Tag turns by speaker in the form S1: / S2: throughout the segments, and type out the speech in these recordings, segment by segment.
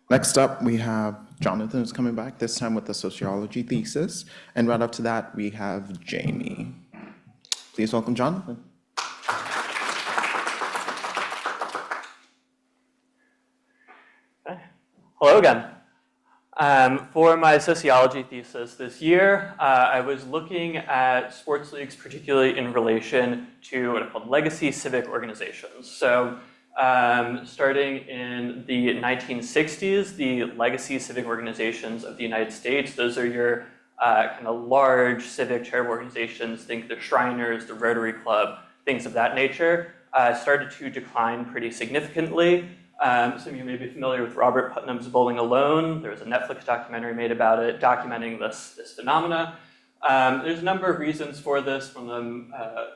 S1: Next up, we have Jonathan who's coming back, this time with the sociology thesis. And right up to that, we have Jamie. Please welcome Jonathan.
S2: Hello again. For my sociology thesis this year, I was looking at sports leagues, particularly in relation to what are called legacy civic organizations. So starting in the 1960s, the legacy civic organizations of the United States, those are your kind of large civic charitable organizations, think the Shriners, the Rotary Club, things of that nature, started to decline pretty significantly. Some of you may be familiar with Robert Putnam's Bowling Alone. There was a Netflix documentary made about it, documenting this phenomena. There's a number of reasons for this, from the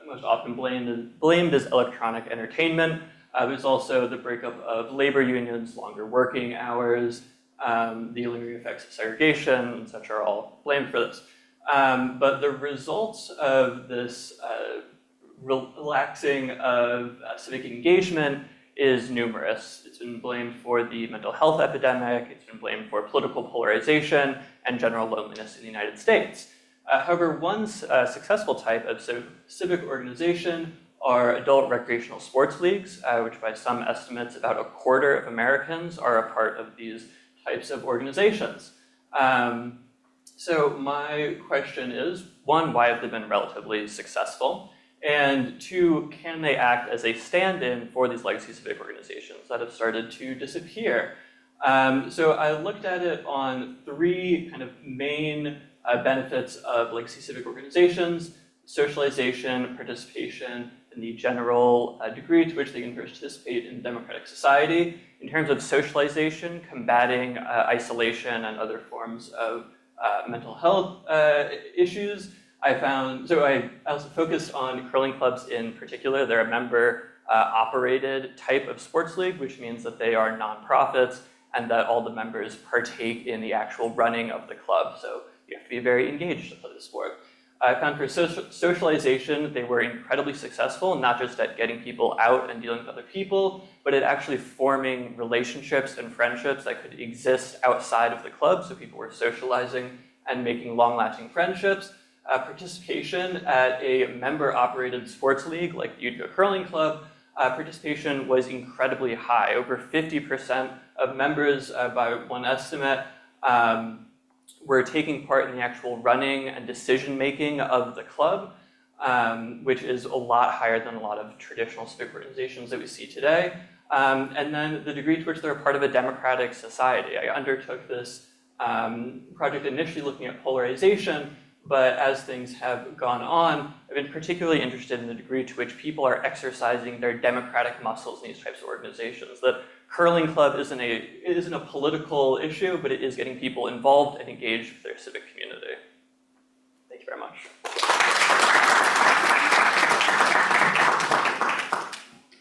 S2: most often blamed as electronic entertainment. There's also the breakup of labor unions, longer working hours, the lingering effects of segregation, and such are all blamed for this. But the results of this relaxing of civic engagement is numerous. It's been blamed for the mental health epidemic, it's been blamed for political polarization, and general loneliness in the United States. However, one successful type of civic organization are adult recreational sports leagues, which by some estimates, about a quarter of Americans are a part of these types of organizations. So my question is, one, why have they been relatively successful? And two, can they act as a stand-in for these legacy civic organizations that have started to disappear? So I looked at it on three kind of main benefits of legacy civic organizations: socialization, participation, and the general degree to which they can participate in democratic society. In terms of socialization, combating isolation and other forms of mental health issues, I also focused on curling clubs in particular. They're a member-operated type of sports league, which means that they are nonprofits and that all the members partake in the actual running of the club. So you have to be very engaged to play the sport. I found for socialization, they were incredibly successful, not just at getting people out and dealing with other people, but at actually forming relationships and friendships that could exist outside of the club. So people were socializing and making long-lasting friendships. Participation at a member-operated sports league like the Utica Curling Club, participation was incredibly high. Over 50% of members, by one estimate, were taking part in the actual running and decision-making of the club, which is a lot higher than a lot of traditional civic organizations that we see today. And then the degree to which they're a part of a democratic society. I undertook this project initially looking at polarization, but as things have gone on, I've been particularly interested in the degree to which people are exercising their democratic muscles in these types of organizations. The curling club isn't a political issue, but it is getting people involved and engaged with their civic community. Thank you very much.